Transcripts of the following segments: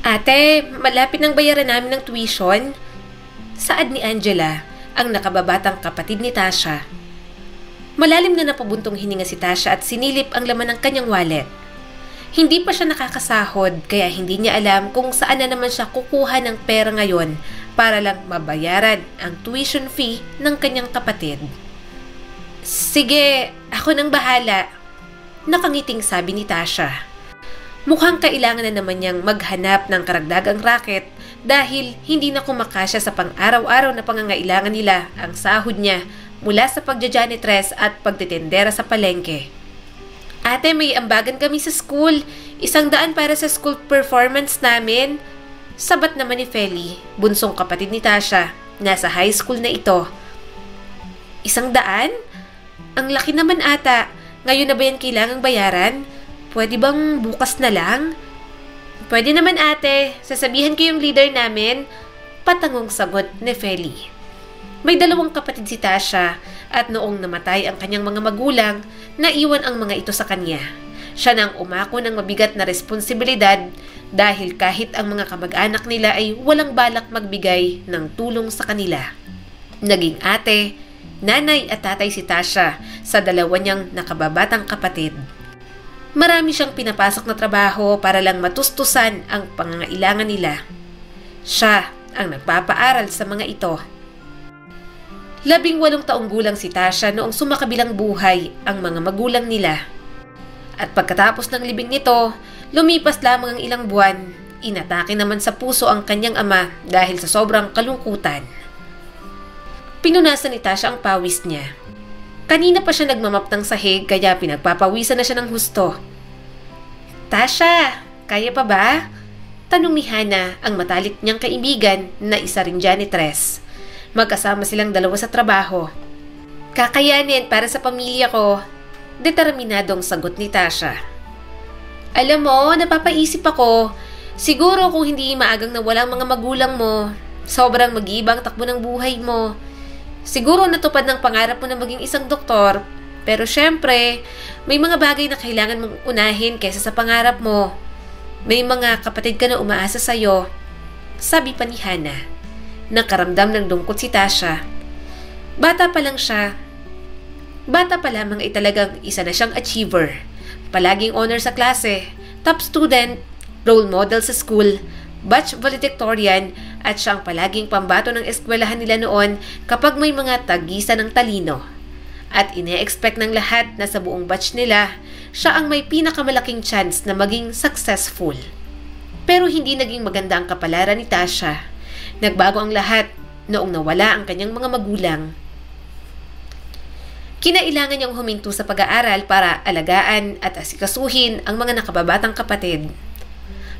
Ate, malapit ng bayaran namin ng tuition. Saad ni Angela, ang nakababatang kapatid ni Tasha. Malalim na napabuntong hininga si Tasha at sinilip ang laman ng kanyang wallet. Hindi pa siya nakakasahod kaya hindi niya alam kung saan na naman siya kukuha ng pera ngayon para lang mabayaran ang tuition fee ng kanyang kapatid. Sige, ako nang bahala. Nakangiting sabi ni Tasha. Mukhang kailangan na naman niyang maghanap ng karagdagang racket dahil hindi na kumakasya sa pang-araw-araw na pangangailangan nila ang sahod niya mula sa pagja-janitress at pagtitendera sa palengke. Ate, may ambagan kami sa school. 100 para sa school performance namin. Sabat naman ni Feli, bunsong kapatid ni Tasha. Nasa high school na ito. 100? Ang laki naman ata. Ngayon na ba yan kailangang bayaran? Pwede bang bukas na lang? Pwede naman ate. Sasabihan ko yung leader namin. Patangong sagot ni Feli. May 2 kapatid si Tasha at noong namatay ang kanyang mga magulang, naiwan ang mga ito sa kanya. Siya nang umako ng mabigat na responsibilidad dahil kahit ang mga kamag-anak nila ay walang balak magbigay ng tulong sa kanila. Naging ate, nanay at tatay si Tasha sa 2 niyang nakababatang kapatid. Marami siyang pinapasok na trabaho para lang matustusan ang pangangailangan nila. Siya ang nagpapaaral sa mga ito. 18 taong gulang si Tasha noong sumakabilang buhay ang mga magulang nila. At pagkatapos ng libing nito, lumipas lamang ang ilang buwan, inatake naman sa puso ang kanyang ama dahil sa sobrang kalungkutan. Pinunasan ni Tasha ang pawis niya. Kanina pa siya nagmamap ng sahig kaya pinagpapawisan na siya ng husto. Tasha, kaya pa ba? Tanong ni Hana ang matalik niyang kaibigan na isa ring janitress. Magkasama silang 2 sa trabaho. Kakayanin para sa pamilya ko. Determinadong sagot ni Tasha. Alam mo, napapaisip ako. Siguro kung hindi maagang nawala ang mga magulang mo, sobrang mag-iibang takbo ng buhay mo. Siguro natupad ng pangarap mo na maging isang doktor, pero syempre, may mga bagay na kailangan mong unahin kaysa sa pangarap mo. May mga kapatid ka na umaasa sa'yo. Sabi pa ni Hana. Nakaramdam ng lungkot si Tasha. Bata pa lang siya. Bata pa lamang ay talagang isa na siyang achiever. Palaging honor sa klase, top student, role model sa school, batch valedictorian, at siyang palaging pambato ng eskwelahan nila noon kapag may mga tagisa ng talino. At ine-expect ng lahat na sa buong batch nila, siya ang may pinakamalaking chance na maging successful. Pero hindi naging maganda ang kapalaran ni Tasha. Nagbago ang lahat noong nawala ang kanyang mga magulang. Kinailangan niyang huminto sa pag-aaral para alagaan at asikasuhin ang mga nakababatang kapatid.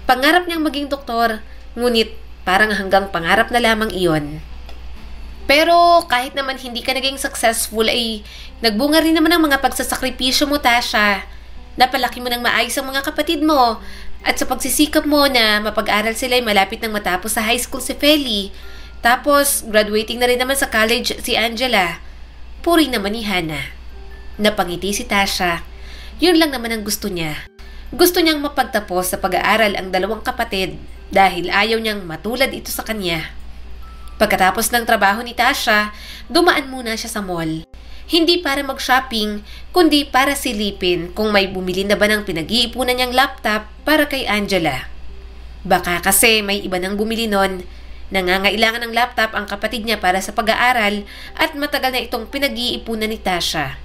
Pangarap niyang maging doktor, ngunit parang hanggang pangarap na lamang iyon. Pero kahit naman hindi ka naging successful ay nagbunga rin naman ang mga pagsasakripisyo mo, Tasha. Napalaki mo ng maayos ang mga kapatid mo at sa pagsisikap mo na mapag-aral sila ay malapit nang matapos sa high school si Feli. Tapos graduating na rin naman sa college si Angela. Puri naman ni Hana. Napangiti si Tasha. Yun lang naman ang gusto niya. Gusto niyang mapagtapos sa pag-aaral ang 2 kapatid dahil ayaw niyang matulad ito sa kanya. Pagkatapos ng trabaho ni Tasha, dumaan muna siya sa mall. Hindi para mag-shopping, kundi para silipin kung may bumili na ba ng pinag-iipunan niyang laptop para kay Angela. Baka kasi may iba nang bumili nun. Nangangailangan ng laptop ang kapatid niya para sa pag-aaral at matagal na itong pinag-iipunan ni Tasha.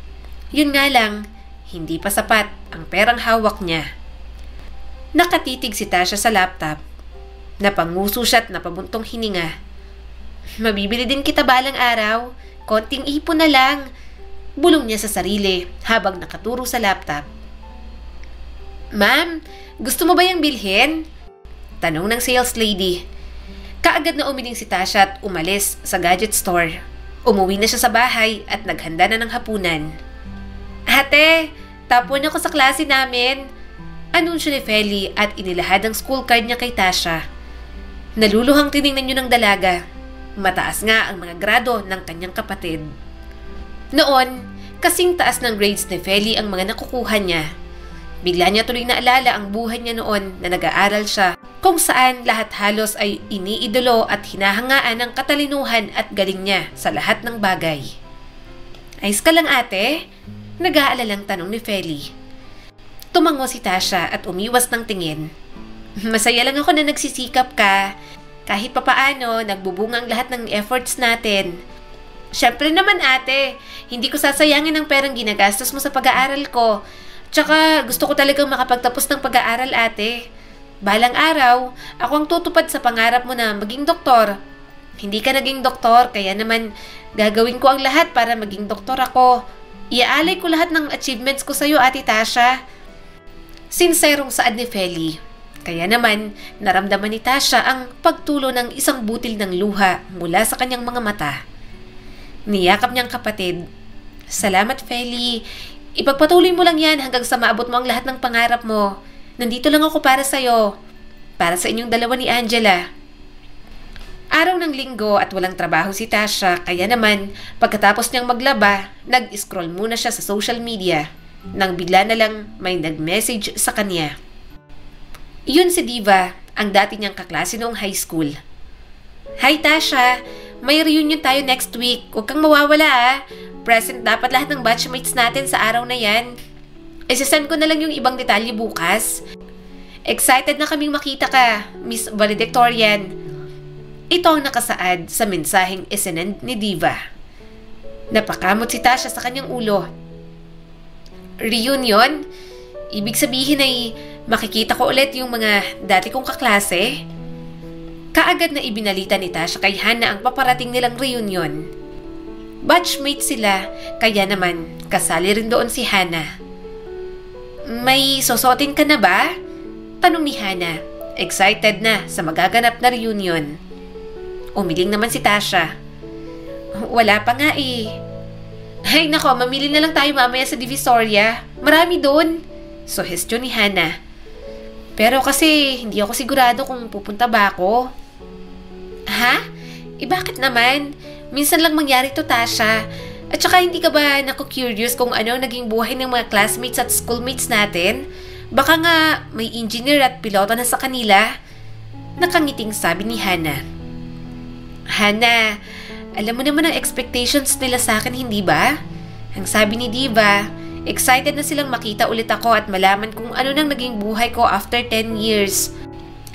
Yun nga lang, hindi pa sapat ang perang hawak niya. Nakatitig si Tasha sa laptop. Napanguso siya at napabuntong hininga. Mabibili din kita balang araw. Konting ipon na lang. Bulong niya sa sarili habang nakaturo sa laptop. Ma'am, gusto mo ba yung bilhin? Tanong ng sales lady. Kaagad na umiling si Tasha at umalis sa gadget store. Umuwi na siya sa bahay at naghanda na ng hapunan. Ate, tapon ako sa klase namin. Anunsyo ni Feli at inilahad ang school card niya kay Tasha. Naluluhang tiningnan niyo ng dalaga. Mataas nga ang mga grado ng kanyang kapatid. Noon, kasing taas ng grades ni Feli ang mga nakukuha niya. Bigla niya tuloy naalala ang buhay niya noon na nag-aaral siya kung saan lahat halos ay iniidolo at hinahangaan ng katalinuhan at galing niya sa lahat ng bagay. Ayos ka lang ate? Nag-aalalang tanong ni Feli. Tumango si Tasha at umiwas ng tingin. Masaya lang ako na nagsisikap ka. Kahit papaano, nagbubunga ang lahat ng efforts natin. Siyempre naman ate, hindi ko sasayangin ang perang ginagastos mo sa pag-aaral ko. Tsaka gusto ko talagang makapagtapos ng pag-aaral ate. Balang araw, ako ang tutupad sa pangarap mo na maging doktor. Hindi ka naging doktor, kaya naman gagawin ko ang lahat para maging doktor ako. Iaalay ko lahat ng achievements ko sa'yo, Ate Tasha. Sinserong saad ni Feli. Kaya naman, naramdaman ni Tasha ang pagtulo ng isang butil ng luha mula sa kanyang mga mata. Niyakap niyang kapatid. Salamat, Feli. Ipagpatuloy mo lang yan hanggang sa maabot mo ang lahat ng pangarap mo. Nandito lang ako para sa'yo. Para sa inyong dalawa ni Angela. Araw ng linggo at walang trabaho si Tasha, kaya naman, pagkatapos niyang maglaba, nag-scroll muna siya sa social media. Nang bigla na lang may nag-message sa kanya. Iyon si Diva, ang dati niyang kaklase noong high school. Hi Tasha, may reunion tayo next week. Huwag kang mawawala ah. Present dapat lahat ng batchmates natin sa araw na yan. Isasend ko na lang yung ibang detalye bukas. Excited na kaming makita ka, Miss Valedictorian. Ito ang nakasaad sa mensaheng isinend ni Diva. Napakamot si Tasha sa kanyang ulo. Reunion? Ibig sabihin ay makikita ko ulit yung mga dati kong kaklase? Kaagad na ibinalita ni Tasha kay Hana ang paparating nilang reunion. Batchmate sila, kaya naman kasali rin doon si Hana. May susuotin ka na ba? Tanong ni Hana, excited na sa magaganap na reunion. Umiling naman si Tasha. Wala pa nga eh. Ay nako, mamili na lang tayo mamaya sa Divisoria. Marami doon. Suhestyon ni Hana. Pero kasi hindi ako sigurado kung pupunta ba ako. Ha? Bakit naman? Minsan lang mangyari to, Tasha. At saka hindi ka ba naku-curious kung ano ang naging buhay ng mga classmates at schoolmates natin? Baka nga may engineer at piloto na sa kanila. Nakangiting sabi ni Hana. Hana, alam mo naman ang expectations nila sa akin, hindi ba? Ang sabi ni Diva, excited na silang makita ulit ako at malaman kung ano nang naging buhay ko after 10 years.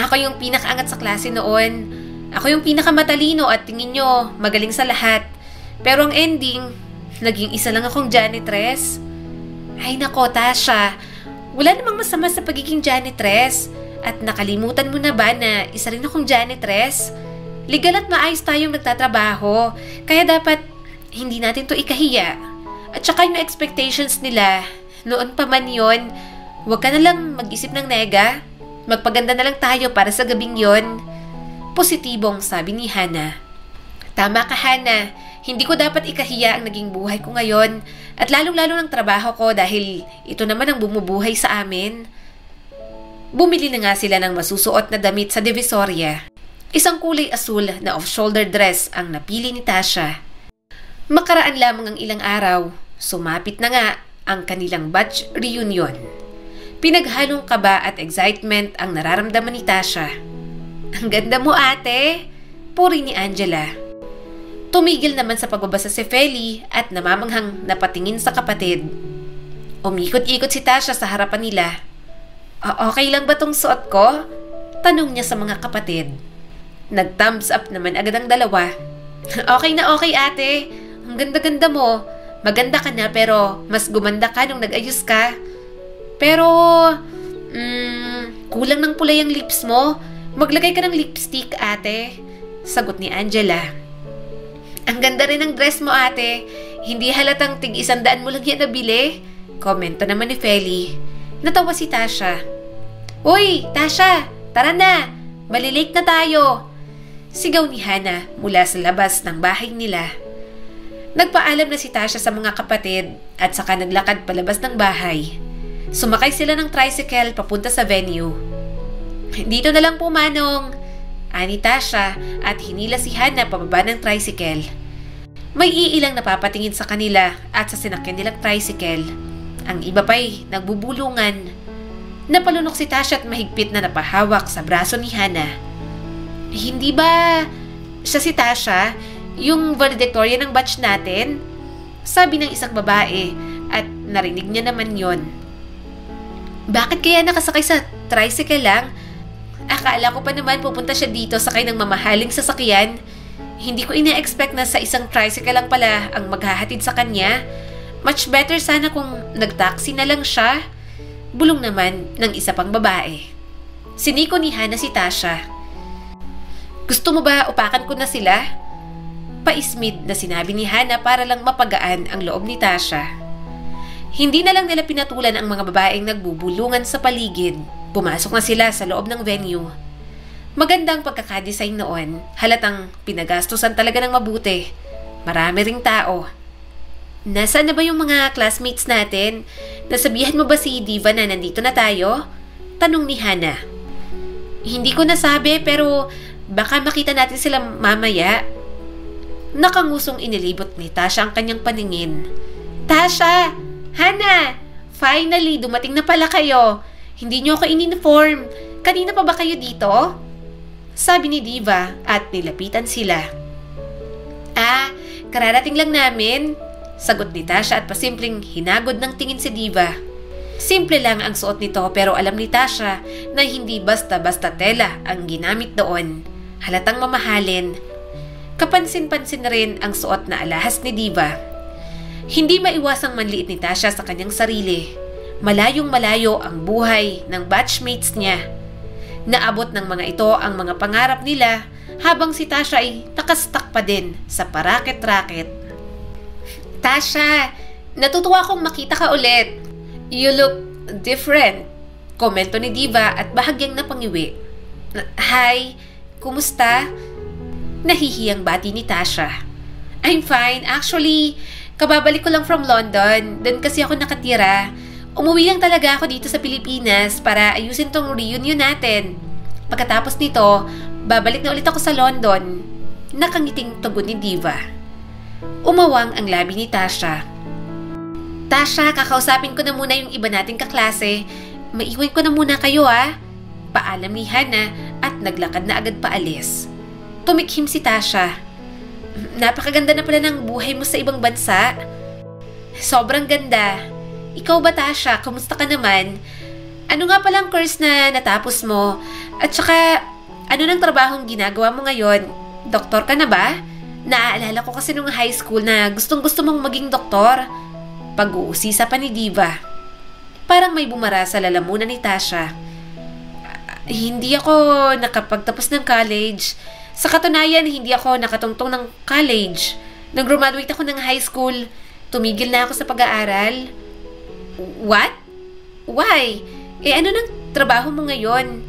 Ako yung pinakaangat sa klase noon. Ako yung pinakamatalino at tingin nyo magaling sa lahat. Pero ang ending, naging isa lang akong janitress. Ay nako, Tasha, wala namang masama sa pagiging janitress. At nakalimutan mo na ba na isa rin akong janitress? Legal at maayos tayong nagtatrabaho, kaya dapat hindi natin to ikahiya. At saka yung expectations nila, noon pa man yun, huwag ka na lang mag-isip ng nega. Magpaganda na lang tayo para sa gabing yon. Positibong sabi ni Hana. Tama ka, Hana. Hindi ko dapat ikahiya ang naging buhay ko ngayon at lalong-lalo ng trabaho ko dahil ito naman ang bumubuhay sa amin. Bumili na nga sila ng masusuot na damit sa Divisoria. Isang kulay asul na off-shoulder dress ang napili ni Tasha. Makaraan lamang ang ilang araw, sumapit na nga ang kanilang batch reunion. Pinaghalong kaba at excitement ang nararamdaman ni Tasha. Ang ganda mo ate, puri ni Angela. Tumigil naman sa pagbabasa si Feli at namamanghang napatingin sa kapatid. Umikot-ikot si Tasha sa harapan nila. Okay lang ba tong suot ko? Tanong niya sa mga kapatid. Nag-thumbs up naman agad ang dalawa. Okay na okay ate, ang ganda-ganda mo. Maganda ka na pero mas gumanda ka nung nag-ayos ka. Pero, kulang ng pula yung lips mo. Maglagay ka ng lipstick ate. Sagot ni Angela. Ang ganda rin ng dress mo ate. Hindi halatang tig-100 mo lang yan nabili. Komento naman ni Feli. Natawa si Tasha. Uy, Tasha, tara na. Malilate na tayo. Sigaw ni Hana mula sa labas ng bahay nila. Nagpaalam na si Tasha sa mga kapatid at saka naglakad palabas ng bahay. Sumakay sila ng tricycle papunta sa venue. Dito na lang po manong, ani Tasha at hinila si Hana pababa ng tricycle. May iilang napapatingin sa kanila at sa sinakyan nilang tricycle. Ang iba pa'y nagbubulungan. Napalunok si Tasha at mahigpit na napahawak sa braso ni Hana. Hindi ba siya si Tasha, yung valedictorian ng batch natin? Sabi ng isang babae at narinig niya naman yon. Bakit kaya nakasakay sa tricycle lang? Akala ko pa naman pupunta siya dito sakay ng mamahaling sasakyan. Hindi ko ina-expect na sa isang tricycle lang pala ang maghahatid sa kanya. Much better sana kung nag-taxi na lang siya. Bulong naman ng isa pang babae. Siniko ni Hana si Tasha. Gusto mo ba upakan ko na sila? Paismid na sinabi ni Hana para lang mapagaan ang loob ni Tasha. Hindi na lang nila pinatulan ang mga babaeng nagbubulungan sa paligid. Pumasok na sila sa loob ng venue. Magandang pagkakadesign noon, halatang pinagastusan talaga ng mabuti. Marami ring tao. Nasaan na ba yung mga classmates natin? Nasabihan mo ba si Diva na nandito na tayo? Tanong ni Hana. Hindi ko nasabi pero baka makita natin sila mamaya. Nakangusong inilibot ni Tasha ang kanyang paningin. Tasha! Hana! Finally, dumating na pala kayo. Hindi niyo ako in-inform. Kanina pa ba kayo dito? Sabi ni Diva at nilapitan sila. Kararating lang namin. Sagot ni Tasha at pasimpleng hinagod ng tingin si Diva. Simple lang ang suot nito pero alam ni Tasha na hindi basta-basta tela ang ginamit doon. Halatang mamahalin. Kapansin-pansin na rin ang suot na alahas ni Diva. Hindi maiwasang manliit ni Tasha sa kanyang sarili. Malayong malayo ang buhay ng batchmates niya. Naabot ng mga ito ang mga pangarap nila habang si Tasha ay nakastak pa din sa paraket-raket. Tasha, natutuwa akong makita ka ulit. You look different. Komento ni Diva at bahagyang napangiwi. Hi, kumusta? Nahihiyang bati ni Tasha. I'm fine. Actually, kababalik ko lang from London. Doon kasi ako nakatira. Umuwi lang talaga ako dito sa Pilipinas para ayusin tong reunion natin. Pagkatapos nito, babalik na ulit ako sa London. Nakangiting tugon ni Diva. Umawang ang labi ni Tasha. Tasha, kakausapin ko na muna yung iba nating kaklase. Maiwan ko na muna kayo Paalam ni Hana at naglakad na agad paalis. Tumikhim si Tasha. Napakaganda na pala ng buhay mo sa ibang bansa. Sobrang ganda. Ikaw ba, Tasha? Kamusta ka naman? Ano nga palang course na natapos mo? At saka, ano nang trabahong ginagawa mo ngayon? Doktor ka na ba? Naaalala ko kasi nung high school na gustong-gusto mong maging doktor. Pag-uusisa pa ni Diva. Parang may bumara sa lalamunan ni Tasha. Hindi ako nakapagtapos ng college. Sa katunayan, hindi ako nakatungtong ng college. Nang graduate ako ng high school, tumigil na ako sa pag-aaral. What? Why? Ano nang trabaho mo ngayon?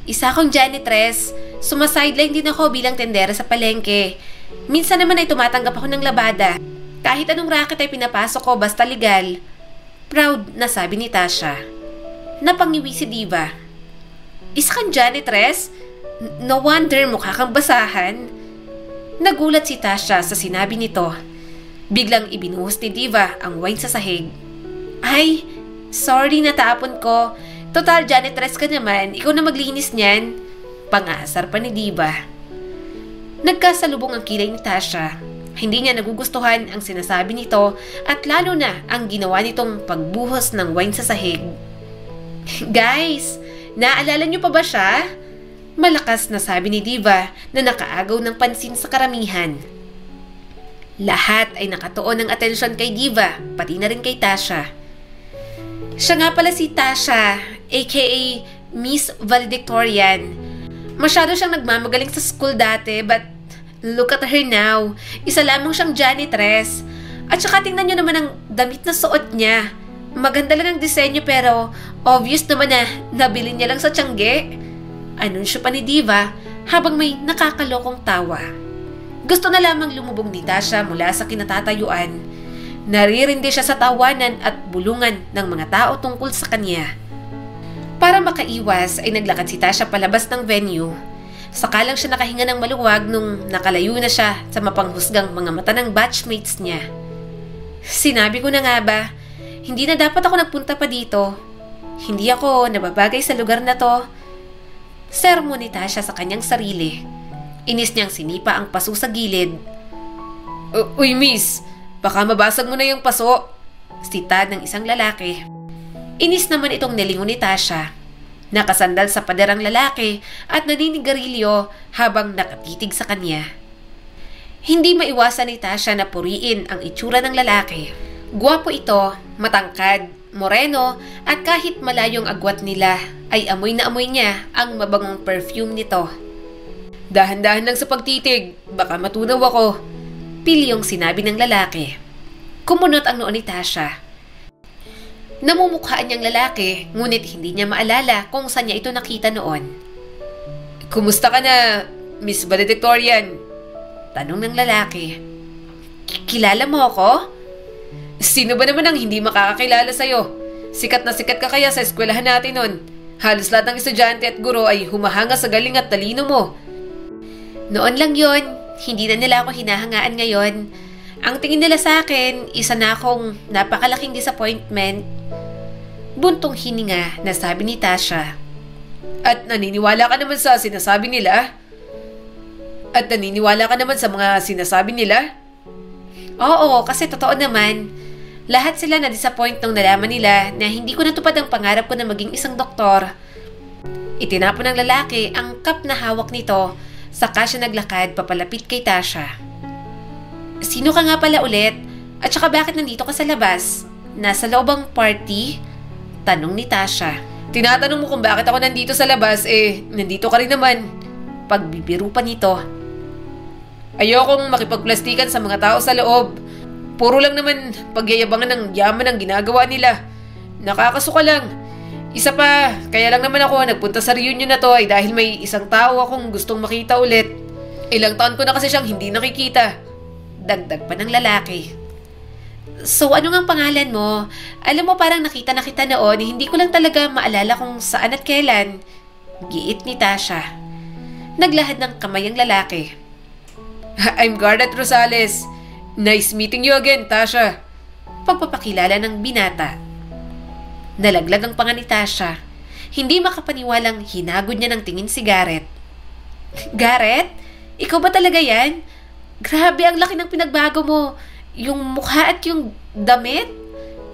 Isa akong janitress. Sumasideline din ako bilang tendera sa palengke. Minsan naman ay tumatanggap ako ng labada. Kahit anong racket ay pinapasok ko basta legal. Proud na sabi ni Tasha. Napangiwi si Diva. Isa kang janitress? No wonder mukha kang basahan. Nagulat si Tasha sa sinabi nito. Biglang ibinuhos ni Diva ang wine sa sahig. Ay, sorry natapon ko. Total janitress ka naman, ikaw na maglinis niyan. Pangasar pa ni Diva. Nagkasalubong ang kilay ni Tasha. Hindi niya nagugustuhan ang sinasabi nito at lalo na ang ginawa nitong pagbuhos ng wine sa sahig. Guys, naalala niyo pa ba siya? Malakas na sabi ni Diva na nakaagaw ng pansin sa karamihan. Lahat ay nakatuon ng atensyon kay Diva, pati na rin kay Tasha. Siya nga pala si Tasha, aka Miss Valedictorian. Masyado siyang nagmamagaling sa school dati, but look at her now. Isa lamang siyang janitress. At saka tingnan niyo naman ang damit na suot niya. Maganda lang ang disenyo pero obvious naman na nabili niya lang sa Tiangge. Anunsyo pa ni Diva habang may nakakalokong tawa. Gusto na lamang lumubog ni Tasha mula sa kinatatayuan. Naririndi siya sa tawanan at bulungan ng mga tao tungkol sa kanya. Para makaiwas ay naglakad si Tasha palabas ng venue. Saka lang siya nakahinga ng maluwag nung nakalayo na siya sa mapanghusgang mga mata ng batchmates niya. Sinabi ko na nga ba, hindi na dapat ako nagpunta pa dito. Hindi ako nababagay sa lugar na to. Sermon ni Tasha sa kanyang sarili. Inis niyang sinipa ang paso sa gilid. Uy miss, baka mabasag mo na yung paso. Sitad ng isang lalaki. Inis naman itong nilingon ni Tasha. Nakasandal sa pader ang lalaki at naninigarilyo habang nakatitig sa kanya. Hindi maiwasan ni Tasha na puriin ang itsura ng lalaki. Gwapo ito, matangkad, moreno at kahit malayong agwat nila ay amoy na amoy niya ang mabangong perfume nito. Dahan-dahan lang sa pagtitig, baka matunaw ako. Pilyong sinabi ng lalaki. Kumunot ang noo ni Tasha. Namumukhaan niyang lalaki, ngunit hindi niya maalala kung saan niya ito nakita noon. Kumusta ka na, Miss Valedictorian? Tanong ng lalaki. Kilala mo ako? Sino ba naman ang hindi makakakilala sa'yo? Sikat na sikat ka kaya sa eskwelahan natin nun. Halos lahat ng estudyante at guro ay humahanga sa galing at talino mo. Noon lang yon, hindi na nila ako hinahangaan ngayon. Ang tingin nila sa akin, isa na akong napakalaking disappointment. Buntong hininga na sabi ni Tasha. At naniniwala ka naman sa sinasabi nila? At naniniwala ka naman sa mga sinasabi nila? Oo, kasi totoo naman. Lahat sila na-disappoint nung nalaman nila na hindi ko natupad ang pangarap ko na maging isang doktor. Itinapon ng lalaki ang cup na hawak nito, saka siya naglakad papalapit kay Tasha. Sino ka nga pala ulit? At saka bakit nandito ka sa labas? Nasa loob ang party? Tanong ni Tasha. Tinatanong mo kung bakit ako nandito sa labas, nandito ka rin naman. Pagbibiro pa nito. Ayokong makipagplastikan sa mga tao sa loob. Puro lang naman pagyayabangan ng yaman ang ginagawa nila. Nakakasuka lang. Isa pa, kaya lang naman ako nagpunta sa reunion na to ay dahil may isang tao akong gustong makita ulit. Ilang taon ko na kasi siyang hindi nakikita. Dagdag pa ng lalaki. So ano ngang pangalan mo? Alam mo parang nakita na kita noon, hindi ko lang talaga maalala kung saan at kailan. Giit ni Tasha. Naglahad ng kamay ang lalaki. I'm Garnet Rosales. Nice meeting you again, Tasha. Pagpapakilala ng binata. Nalaglag ang panga ni Tasha. Hindi makapaniwalang hinagod niya ng tingin si Garrett. Garrett? Ikaw ba talaga yan? Grabe, ang laki ng pinagbago mo. Yung mukha at yung damit?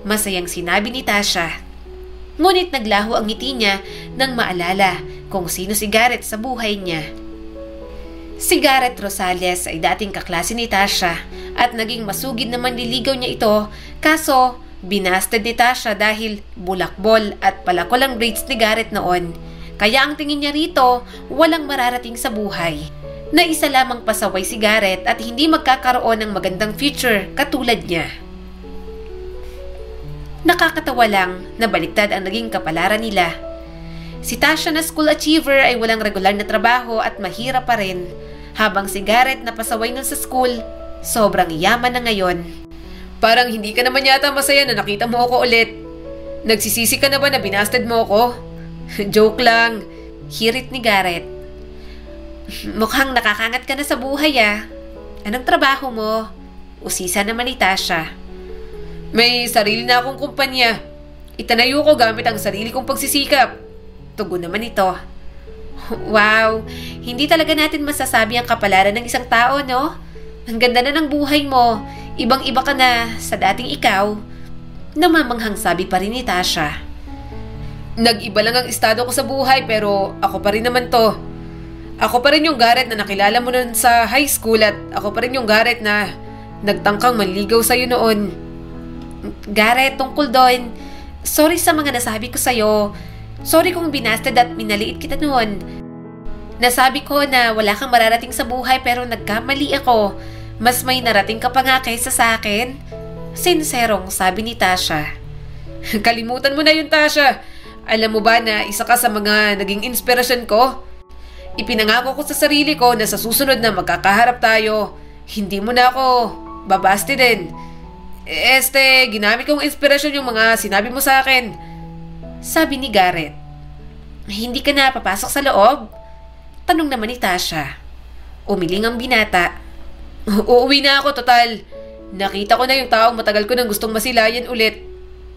Masayang sinabi ni Tasha. Ngunit naglaho ang ngiti niya nang maalala kung sino si Garrett sa buhay niya. Si Garrett Rosales ay dating kaklase ni Tasha at naging masugid na manliligaw niya ito, kaso binasted ni Tasha dahil bulakbol at palakol ang grades ni Garrett noon. Kaya ang tingin niya rito, walang mararating sa buhay. Na isa lamang pasaway si Garrett at hindi magkakaroon ng magandang future katulad niya. Nakakatawa lang na baliktad ang naging kapalaran nila. Si Tasha na school achiever ay walang regular na trabaho at mahirap pa rin, habang si Garrett na pasaway nun sa school, sobrang yaman na ngayon. Parang hindi ka naman yata masaya na nakita mo ako ulit. Nagsisisi ka na ba na binasted mo ako? Joke lang, hirit ni Garrett. Mukhang nakakangat ka na sa buhay ah. Anong trabaho mo? Usisa naman ni Tasha. May sarili na akong kumpanya. Itanayo ko gamit ang sarili kong pagsisikap. Tugon naman ito. Wow, hindi talaga natin masasabi ang kapalaran ng isang tao, no? Ang ganda na ng buhay mo. Ibang-iba ka na sa dating ikaw. Namamanghang sabi pa rin ni Tasha. Nag-iba lang ang estado ko sa buhay pero ako pa rin naman to. Ako pa rin yung Garrett na nakilala mo noon sa high school at ako pa rin yung Garrett na nagtangkang manligaw sa'yo noon. Garrett, tungkol doon, sorry sa mga nasabi ko sa'yo. Sorry kung binasted at minaliit kita noon. Nasabi ko na wala kang mararating sa buhay pero nagkamali ako. Mas may narating ka pa nga kaysa sa akin. Sinserong sabi ni Tasha. Kalimutan mo na yun, Tasha. Alam mo ba na isa ka sa mga naging inspirasyon ko? Ipinangako ko sa sarili ko na sa susunod na magkakaharap tayo, hindi mo na ako babasti din. Ginamit kong inspirasyon yung mga sinabi mo sa akin. Sabi ni Garrett. Hindi ka na papasok sa loob? Tanong naman ni Tasha. Umiling ang binata. Uuwi na ako, total. Nakita ko na yung taong matagal ko nang gustong masilayan ulit.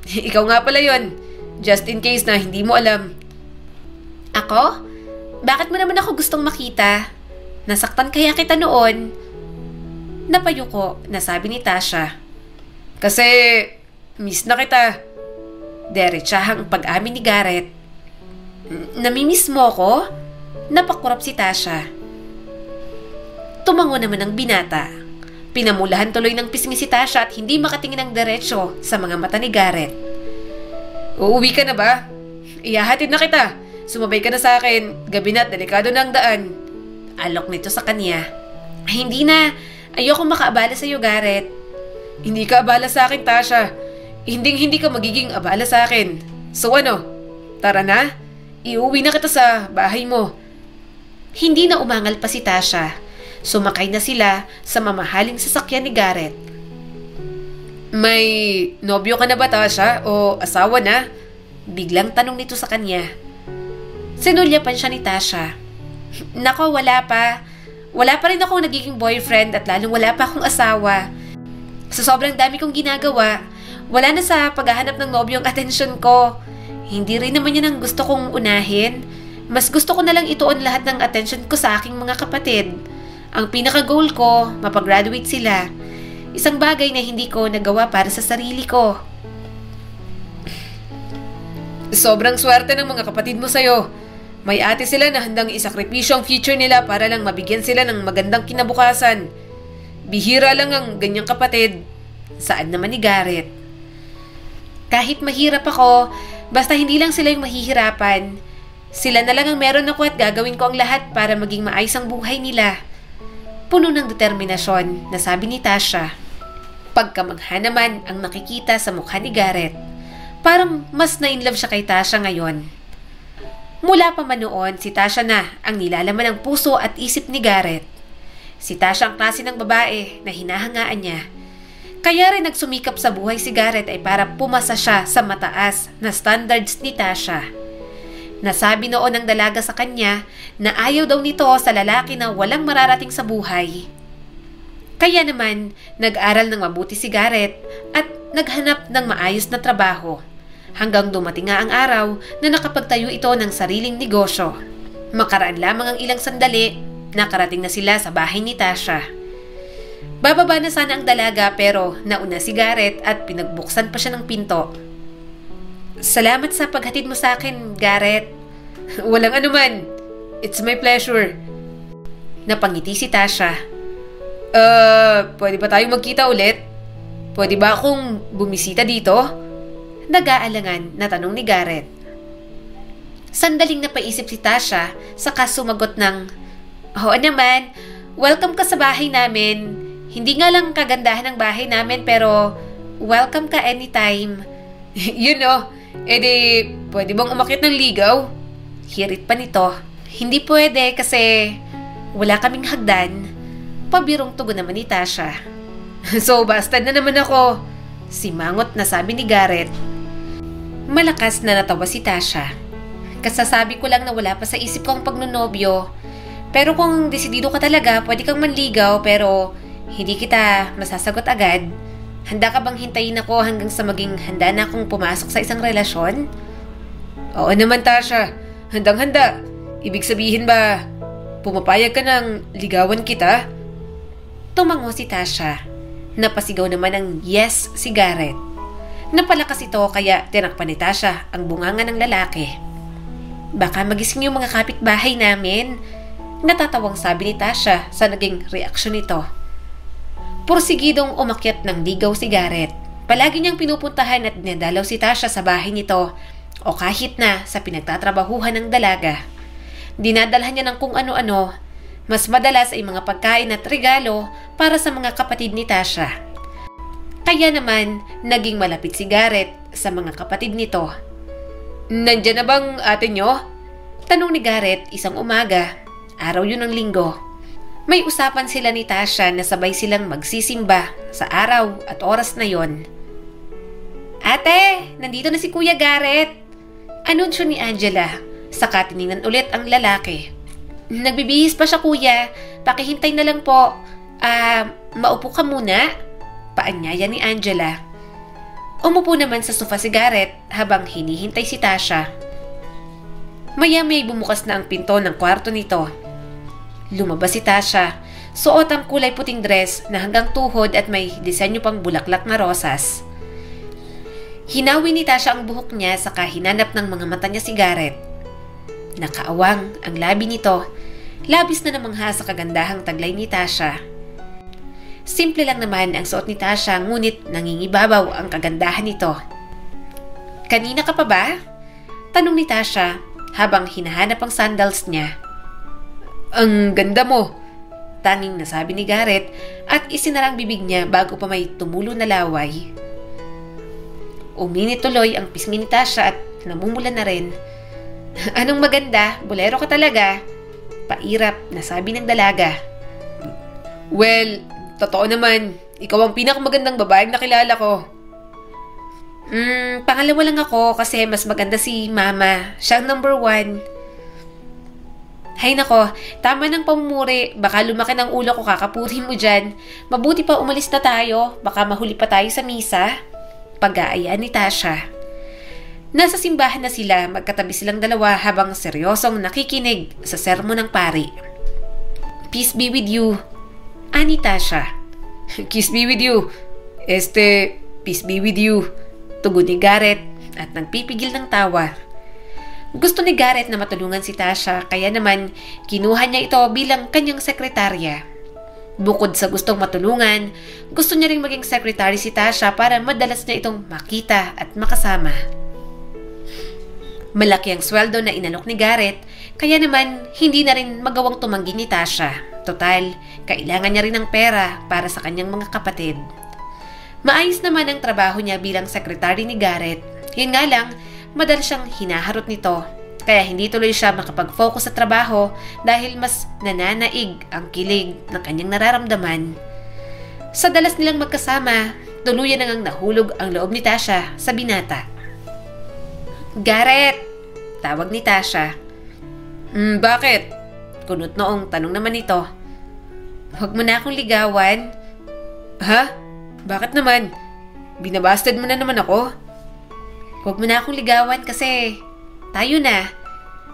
Ikaw nga pala yon. Just in case na hindi mo alam. Ako? Bakit mo naman ako gustong makita? Nasaktan kaya kita noon? Napayuko na sabi ni Tasha. Kasi miss na kita. Derechahang pag-amin ni Garrett. Namimiss mo ko? Napakurap si Tasha. Tumango naman ang binata. Pinamulahan tuloy ng pisngi si Tasha at hindi makatingin ng diretsyo sa mga mata ni Garrett. Uuwi ka na ba? Ihahatid na kita. Sumabay ka na sa akin. Gabi na at delikado na ang daan. Alok nito sa kanya. Hindi na. Ayoko makaabala sa iyo, Garrett. Hindi ka abala sa akin, Tasha. Hindi ka magiging abala sa akin. So ano? Tara na? Iuwi na kita sa bahay mo. Hindi na umangal pa si Tasha. Sumakay na sila sa mamahaling sasakyan ni Garrett. May nobyo ka na ba, Tasha? O asawa na? Biglang tanong nito sa kanya. Sinulyapan siya ni Tasha. Nako, wala pa. Wala pa rin akong nagiging boyfriend at lalong wala pa akong asawa. Sa sobrang dami kong ginagawa, wala na sa paghahanap ng nobyo ang atensyon ko. Hindi rin naman yan ang gusto kong unahin. Mas gusto ko na lang ituon lahat ng atensyon ko sa aking mga kapatid. Ang pinaka-goal ko, mapag-graduate sila. Isang bagay na hindi ko nagawa para sa sarili ko. Sobrang swerte ng mga kapatid mo sa'yo. May ate sila na handang isakripisyo ang future nila para lang mabigyan sila ng magandang kinabukasan. Bihira lang ang ganyang kapatid. Saan naman ni Garrett? Kahit mahirap ako, basta hindi lang sila yung mahihirapan. Sila na lang ang meron ako at gagawin ko ang lahat para maging maayos ang buhay nila. Puno ng determinasyon, nasabi ni Tasha. Pagkamangha naman ang nakikita sa mukha ni Garrett. Parang mas na-inlove siya kay Tasha ngayon. Mula pa man noon, si Tasha na ang nilalaman ng puso at isip ni Garrett. Si Tasha ang klase ng babae na hinahangaan niya. Kaya rin nagsumikap sa buhay si Garrett ay para pumasa siya sa mataas na standards ni Tasha. Nasabi noon ng dalaga sa kanya na ayaw daw nito sa lalaki na walang mararating sa buhay. Kaya naman, nag-aral ng mabuti si Garrett at naghanap ng maayos na trabaho. Hanggang dumating nga ang araw na nakapagtayo ito ng sariling negosyo. Makaraan lamang ang ilang sandali, nakarating na sila sa bahay ni Tasha. Bababa na sana ang dalaga pero nauna si Garrett at pinagbuksan pa siya ng pinto. Salamat sa paghatid mo sa akin, Garrett. Walang anuman. It's my pleasure. Napangiti si Tasha. Pwede ba tayong magkita ulit? Pwede ba akong bumisita dito? Nag-aalangan na tanong ni Garrett. Sandaling napaisip si Tasha, saka sumagot ng, Oo naman, welcome ka sa bahay namin. Hindi nga lang kagandahan ng bahay namin pero welcome ka anytime. Pwede bang umakyat ng ligaw? Hirit pa nito. Hindi pwede kasi wala kaming hagdan. Pabirong tugon naman ni Tasha. So bastard na naman ako. Simangot na sabi ni Garrett. Malakas na natawa si Tasha. Kasasabi ko lang na wala pa sa isip ko ang pagnonobyo. Pero kung desidido ka talaga, pwede kang manligaw pero hindi kita masasagot agad. Handa ka bang hintayin ako hanggang sa maging handa na akong pumasok sa isang relasyon? Oo naman, Tasha. Handang-handa. Ibig sabihin ba, pumapayag ka ng ligawan kita? Tumango si Tasha. Napasigaw naman ng yes si Garrett. Napalakas ito kaya tinakpan ni Tasha ang bunganga ng lalaki. Baka magising yung mga kapitbahay namin. Natatawang sabi ni Tasha sa naging reaksyon nito. Porsigidong umakyat ng ligaw si Garrett. Palagi niyang pinupuntahan at dinadalaw si Tasha sa bahay nito o kahit na sa pinagtatrabahuhan ng dalaga. Dinadalhan niya ng kung ano-ano, mas madalas ay mga pagkain at regalo para sa mga kapatid ni Tasha. Kaya naman, naging malapit si Garrett sa mga kapatid nito. Nandiyan na bang ate nyo? Tanong ni Garrett isang umaga, araw yun ng linggo. May usapan sila ni Tasha na sabay silang magsisimba sa araw at oras na yon. Ate, nandito na si Kuya Garrett. Anunsyo ni Angela, saka tiningnan ulit ang lalaki. Nagbibihis pa siya, kuya. Pakihintay na lang po. Maupo ka muna. Paanyaya ni Angela. Umupo naman sa sofa si Garrett habang hinihintay si Tasha. Maya-may bumukas na ang pinto ng kwarto nito. Lumabas si Tasha, suot ang kulay puting dress na hanggang tuhod at may disenyo pang bulaklak na rosas. Hinawi ni Tasha ang buhok niya saka hinanap ng mga mata niya si Garrett. Nakaawang ang labi nito, labis na namangha sa kagandahang taglay ni Tasha. Simple lang naman ang suot ni Tasha ngunit nangingibabaw ang kagandahan nito. "Kanina ka pa ba?" tanong ni Tasha habang hinahanap ang sandals niya. "Ang ganda mo," tanging nasabi ni Garrett at isinarang bibig niya bago pa may tumulo na laway. Uminit tuloy ang pisngi ni Tasha at namumulan na rin. "Anong maganda? Bolero ka talaga." Pairap na sabi ng dalaga. "Well, totoo naman. Ikaw ang pinakamagandang babaeng nakilala ko." Pangalawa lang ako kasi mas maganda si Mama. Siya ang number 1. "Hay nako, tama ng pamumuri. Baka lumaki ng ulo ko kakapuri mo dyan. Mabuti pa umalis na tayo. Baka mahuli pa tayo sa misa." Pag-aayaan ni Tasha. Nasa simbahan na sila, magkatabi silang dalawa habang seryosong nakikinig sa sermon ng pari. "Peace be with you," ani Tasha. "Peace be with you. Peace be with you," tugon ni Garrett at nagpipigil ng tawa. Gusto ni Garrett na matulungan si Tasha kaya naman kinuha niya ito bilang kanyang sekretarya. Bukod sa gustong matulungan, gusto niya ring maging secretary si Tasha para madalas niya itong makita at makasama. Malaki ang sweldo na inalok ni Garrett, kaya naman hindi na rin magawang tumanggi ni Tasha. Total, kailangan niya rin ng pera para sa kanyang mga kapatid. Maayos naman ang trabaho niya bilang secretary ni Garrett. Yun nga lang, madalas siyang hinaharot nito. Kaya hindi tuloy siya makapag-focus sa trabaho dahil mas nananaig ang kilig ng kanyang nararamdaman. Sa dalas nilang magkasama, tuluyan na ngang nahulog ang loob ni Tasha sa binata. "Garrett!" tawag ni Tasha. Bakit?" kunot noong tanong naman nito. "Huwag mo na akong ligawan." "Ha? Bakit naman? Binabasted mo na naman ako." "Huwag mo na akong ligawan kasi tayo na.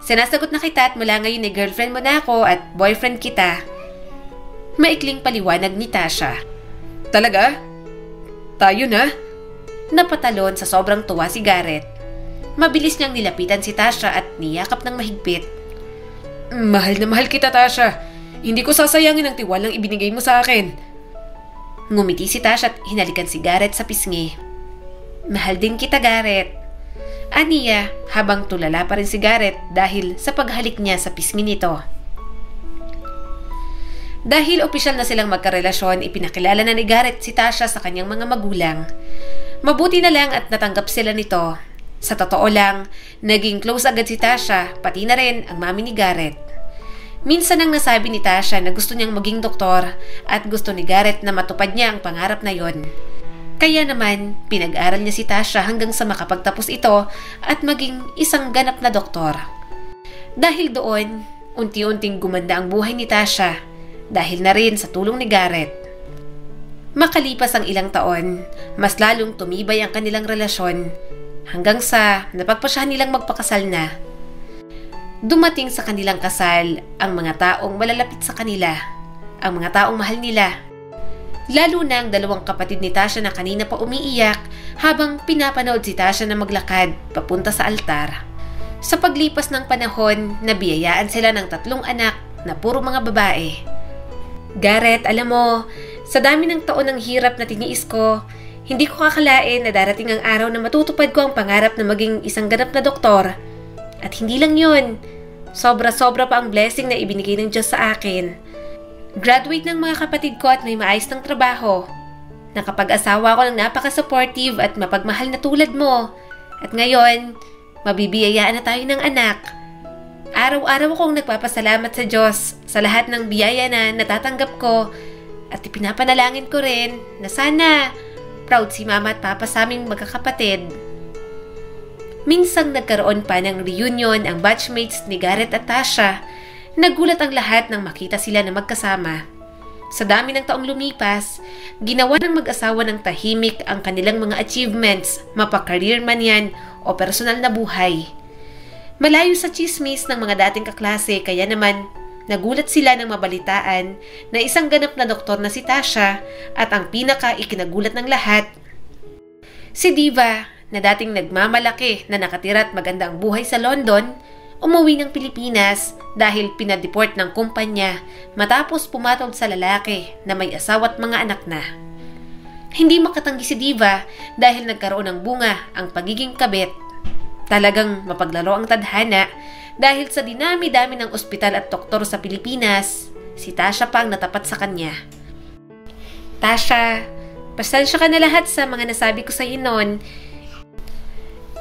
Sinasagot na kita at mula ngayon ay girlfriend mo na ako at boyfriend kita." Maikling paliwanag ni Tasha. "Talaga? Tayo na?" Napatalon sa sobrang tuwa si Garrett. Mabilis niyang nilapitan si Tasha at niyakap ng mahigpit. "Mahal na mahal kita, Tasha. Hindi ko sasayangin ang tiwalang ibinigay mo sa akin." Ngumiti si Tasha at hinalikan si Garrett sa pisngi. "Mahal din kita, Garrett," aniya habang tulala pa rin si Garrett dahil sa paghalik niya sa pisngi nito. Dahil opisyal na silang magkarelasyon, ipinakilala na ni Garrett si Tasha sa kanyang mga magulang. Mabuti na lang at natanggap sila nito. Sa totoo lang, naging close agad si Tasha, pati na rin ang mami ni Garrett. Minsan nang nasabi ni Tasha na gusto niyang maging doktor at gusto ni Garrett na matupad niya ang pangarap na yon. Kaya naman, pinag-aral niya si Tasha hanggang sa makapagtapos ito at maging isang ganap na doktor. Dahil doon, unti-unting gumanda ang buhay ni Tasha dahil na rin sa tulong ni Garrett. Makalipas ang ilang taon, mas lalong tumibay ang kanilang relasyon hanggang sa napagpasyahan nilang magpakasal na. Dumating sa kanilang kasal ang mga taong malalapit sa kanila, ang mga taong mahal nila. Lalo na ang dalawang kapatid ni Tasha na kanina pa umiiyak habang pinapanood si Tasha na maglakad papunta sa altar. Sa paglipas ng panahon, nabiyayaan sila ng 3 anak na puro mga babae. "Garrett, alam mo, sa dami ng taon ng hirap na tiniis ko, hindi ko kakalain na darating ang araw na matutupad ko ang pangarap na maging isang ganap na doktor. At hindi lang yun, sobra-sobra pa ang blessing na ibinigay ng Diyos sa akin. Graduate ng mga kapatid ko at may maayos ng trabaho. Nakapag-asawa ko ng napaka-supportive at mapagmahal na tulad mo. At ngayon, mabibiyayaan na tayo ng anak. Araw-araw akong nagpapasalamat sa Diyos sa lahat ng biyaya na natatanggap ko at ipinapanalangin ko rin na sana proud si Mama at Papa sa aming magkakapatid." Minsang nagkaroon pa ng reunion ang batchmates ni Garrett at Tasha. Nagulat ang lahat nang makita sila na magkasama. Sa dami ng taong lumipas, ginawa ng mag-asawa ng tahimik ang kanilang mga achievements, mapa-career man yan o personal na buhay. Malayo sa chismis ng mga dating kaklase, kaya naman nagulat sila ng mabalitaan na isang ganap na doktor na si Tasha at ang pinaka-ikinagulat ng lahat, si Diva na dating nagmamalaki na nakatira at maganda ang buhay sa London, umuwi ng Pilipinas dahil pinadeport ng kumpanya matapos pumatol sa lalaki na may asawa at mga anak na. Hindi makatanggi si Diva dahil nagkaroon ng bunga ang pagiging kabit. Talagang mapaglaro ang tadhana dahil sa dinami-dami ng ospital at doktor sa Pilipinas, si Tasha pa ang natapat sa kanya. Tasha, pasensya ka na lahat sa mga nasabi ko sa iyo noon.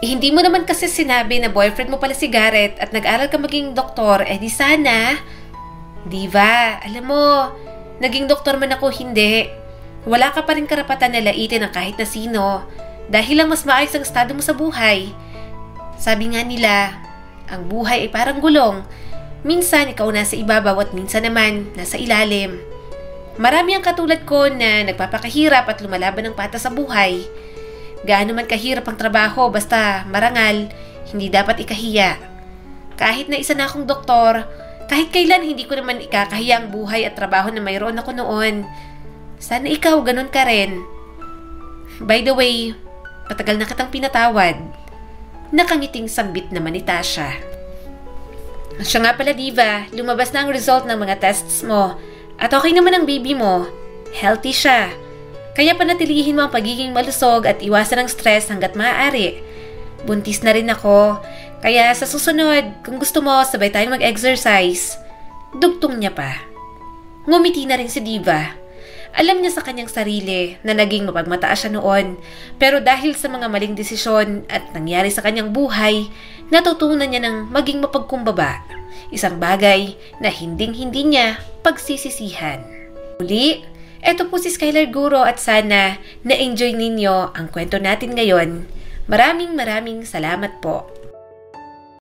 Hindi mo naman kasi sinabi na boyfriend mo pala si Garrett at nag-aral ka maging doktor, di sana. Diva, alam mo, naging doktor man ako hindi. Wala ka pa rin karapatan na laitin ng kahit na sino dahil lang mas maayos ang estado mo sa buhay. Sabi nga nila, ang buhay ay parang gulong. Minsan ikaw nasa ibabaw at minsan naman nasa ilalim. Marami ang katulad ko na nagpapakahirap at lumalaban ng patas sa buhay. Gaano man kahirap ang trabaho basta marangal, hindi dapat ikahiya. Kahit na isa na akong doktor, kahit kailan hindi ko naman ikakahiya ang buhay at trabaho na mayroon ako noon. Sana ikaw ganun ka rin. By the way, matagal na kitang pinatawad. Nakangiting sambit naman ni Tasha. Siya nga pala Diva, lumabas na ang result ng mga tests mo at okay naman ang baby mo. Healthy siya. Kaya panatilihin mo ang pagiging malusog at iwasan ang stress hanggat maaari. Buntis na rin ako, kaya sa susunod, kung gusto mo, sabay tayong mag-exercise. Dugtong niya pa. Ngumiti na rin si Diva. Alam niya sa kanyang sarili na naging mapagmataas siya noon, pero dahil sa mga maling desisyon at nangyari sa kanyang buhay, natutunan niya ng maging mapagkumbaba. Isang bagay na hinding-hindi niya pagsisisihan. Muli, eto po si Skylar Guro at sana na-enjoy ninyo ang kwento natin ngayon. Maraming salamat po.